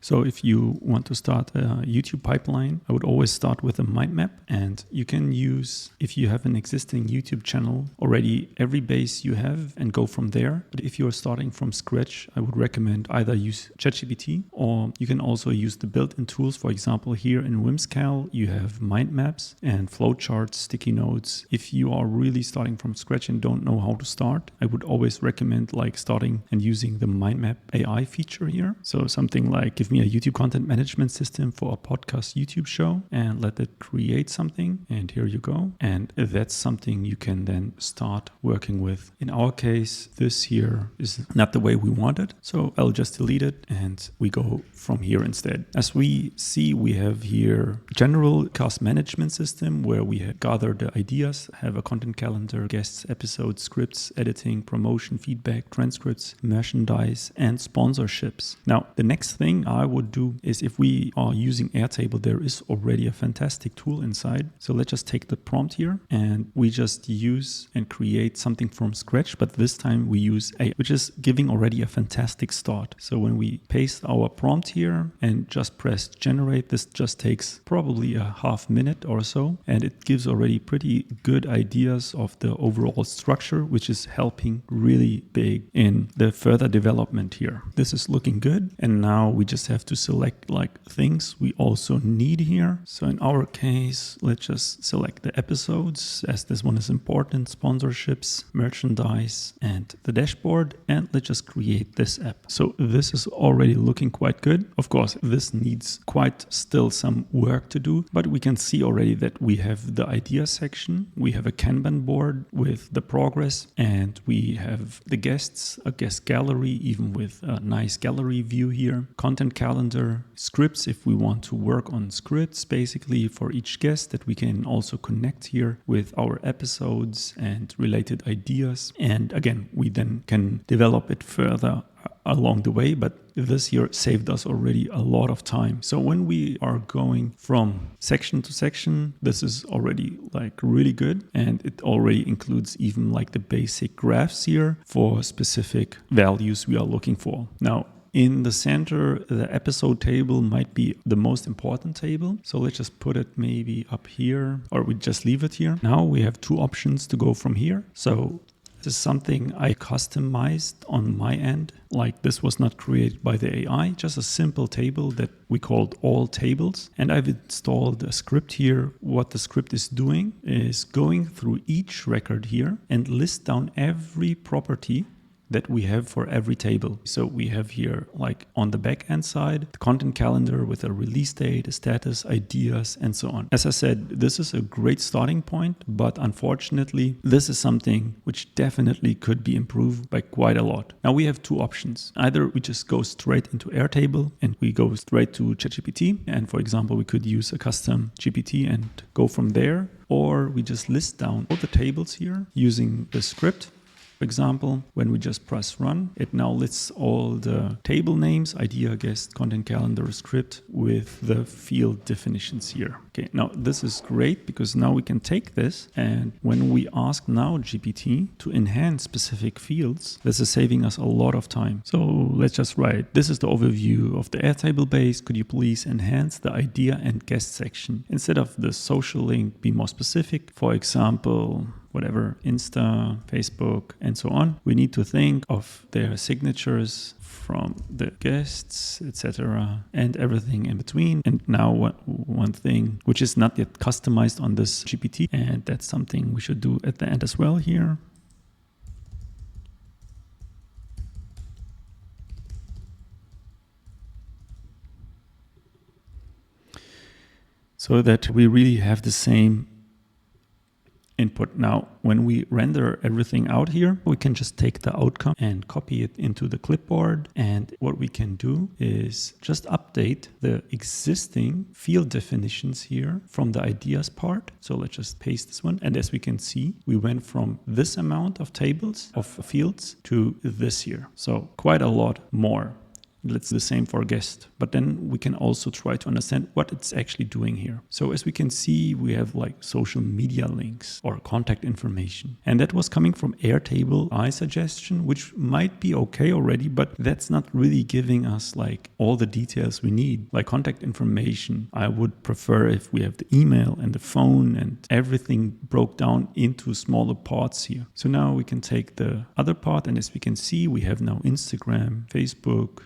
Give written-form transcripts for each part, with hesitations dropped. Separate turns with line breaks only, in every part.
So if you want to start a YouTube pipeline, I would always start with a mind map, and you can use, if you have an existing YouTube channel already, every base you have and go from there. But if you're starting from scratch, I would recommend either use ChatGPT, or you can also use the built-in tools. For example, here in Wimscal, you have mind maps and flowcharts, sticky notes. If you are really starting from scratch and don't know how to start, I would always recommend like starting and using the mind map AI feature here. So something like, give me a YouTube content management system for a podcast YouTube show and let it create something. And here you go. And that's something you can then start working with. In our case, this here is not the way we want it. So I'll just delete it and we go from here instead. As we see, we have here general cast management system where we gather the ideas, have a content calendar, guests, episodes, scripts, editing, promotion, feedback, transcripts, merchandise, and sponsorships. Now, the next thing I would do is, if we are using Airtable, there is already a fantastic tool inside. So let's just take the prompt here and we just use and create something from scratch, but this time we use AI, which is giving already a fantastic start. So when we paste our prompt here and just press generate, this just takes probably a half minute or so, and it gives already pretty good ideas of the overall structure, which is helping really big in the further development here. This is looking good, and now we just have to select like things we also need here. So in our case, let's just select the episodes, as this one is important, sponsorships, merchandise, and the dashboard, and let's just create this app. So this is already looking quite good. Of course, this needs quite still some work to do, but we can see already that we have the idea section, we have a Kanban board with the progress, and we have the guests, a guest gallery, even with a nice gallery view here, content calendar, scripts if we want to work on scripts basically for each guest that we can also connect here with our episodes and related ideas. And again, we then can develop it further along the way, but this here saved us already a lot of time. So when we are going from section to section, this is already like really good, and it already includes even like the basic graphs here for specific values we are looking for. Now, in the center, the episode table might be the most important table. So let's just put it maybe up here, or we just leave it here. Now we have two options to go from here. So this is something I customized on my end. Like, this was not created by the AI, just a simple table that we called all tables. And I've installed a script here. What the script is doing is going through each record here and list down every property that we have for every table. So we have here, like on the back end side, the content calendar with a release date, a status, ideas, and so on. As I said, this is a great starting point, but unfortunately, this is something which definitely could be improved by quite a lot. Now we have two options. Either we just go straight into Airtable and we go straight to ChatGPT. And for example, we could use a custom GPT and go from there, or we just list down all the tables here using the script. For example, when we just press run, it now lists all the table names, idea, guest, content calendar, script with the field definitions here. Okay, now this is great because now we can take this, and when we ask now GPT to enhance specific fields, this is saving us a lot of time. So let's just write, this is the overview of the Airtable base. Could you please enhance the idea and guest section? Instead of the social link, be more specific. For example, whatever, Insta, Facebook, and so on. We need to think of their signatures from the guests, etc., and everything in between. And now one thing which is not yet customized on this GPT, and that's something we should do at the end as well here. So that we really have the same input. Now, when we render everything out here, we can just take the outcome and copy it into the clipboard. And what we can do is just update the existing field definitions here from the ideas part. So let's just paste this one. And as we can see, we went from this amount of tables of fields to this here. So quite a lot more. Let's do the same for a guest. But then we can also try to understand what it's actually doing here. So as we can see, we have like social media links or contact information. And that was coming from Airtable suggestion, which might be okay already, but that's not really giving us like all the details we need. Like contact information, I would prefer if we have the email and the phone and everything broke down into smaller parts here. So now we can take the other part, and as we can see, we have now Instagram, Facebook,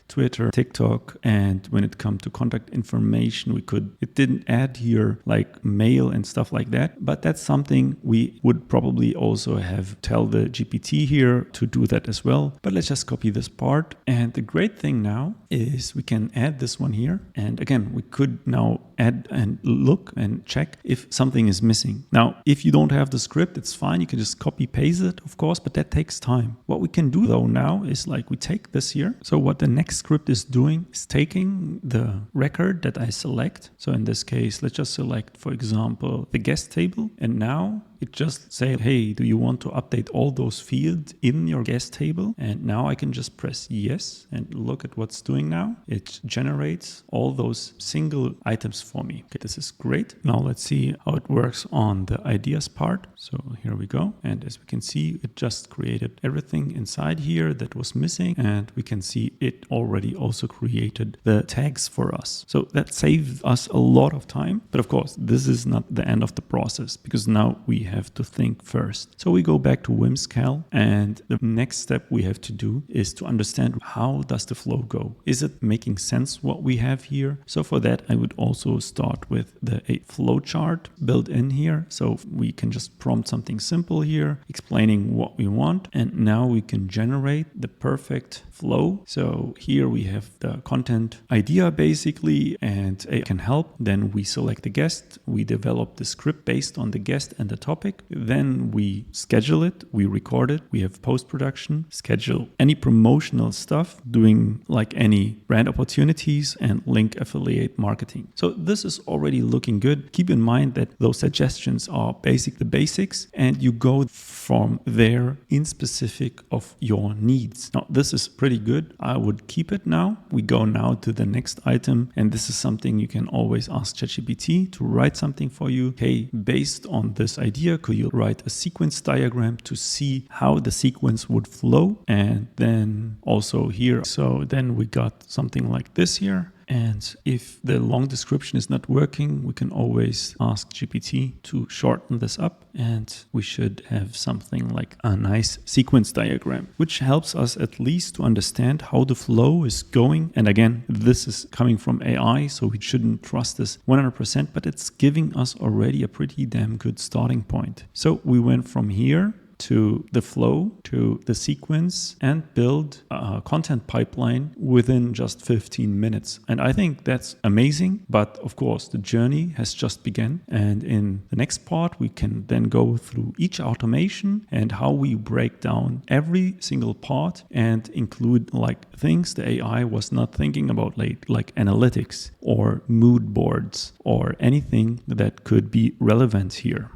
Twitter, TikTok, and when it comes to contact information, it didn't add here like mail and stuff like that, but that's something we would probably also have tell the GPT here to do that as well. But let's just copy this part. And the great thing now is we can add this one here. And again, we could now add and look and check if something is missing. Now, if you don't have the script, it's fine. You can just copy paste it, of course, but that takes time. What we can do though now is like we take this here. So what the next script is doing is taking the record that I select. So in this case, let's just select, for example, the guest table. And now it just say, hey, do you want to update all those fields in your guest table? And now I can just press yes and look at what's doing now. It generates all those single items for me. Okay, this is great. Now let's see how it works on the ideas part. So here we go. And as we can see, it just created everything inside here that was missing. And we can see it already also created the tags for us. So that saved us a lot of time. But of course, this is not the end of the process, because now we have to think first. So we go back to Wimscal, and the next step we have to do is to understand how does the flow go? Is it making sense what we have here? So for that, I would also start with the flowchart built in here. So we can just prompt something simple here, explaining what we want. And now we can generate the perfect flow. So here we have the content idea basically, and it can help. Then we select the guest. We develop the script based on the guest and the topic. Then we schedule it, we record it, we have post-production, schedule any promotional stuff, doing like any brand opportunities and link affiliate marketing. So this is already looking good. Keep in mind that those suggestions are the basics, and you go from there in specific of your needs. Now this is pretty good. I would keep it now. We go now to the next item, and this is something you can always ask ChatGPT to write something for you. Hey, based on this idea, could you write a sequence diagram to see how the sequence would flow? And then also here, so then we got something like this here. And if the long description is not working, we can always ask GPT to shorten this up, and we should have something like a nice sequence diagram, which helps us at least to understand how the flow is going. And again, this is coming from AI, so we shouldn't trust this 100%, but it's giving us already a pretty damn good starting point. So we went from here to the flow, to the sequence, and build a content pipeline within just 15 minutes. And I think that's amazing. But of course, the journey has just begun. And in the next part, we can then go through each automation and how we break down every single part and include like things the AI was not thinking about, like analytics or mood boards or anything that could be relevant here.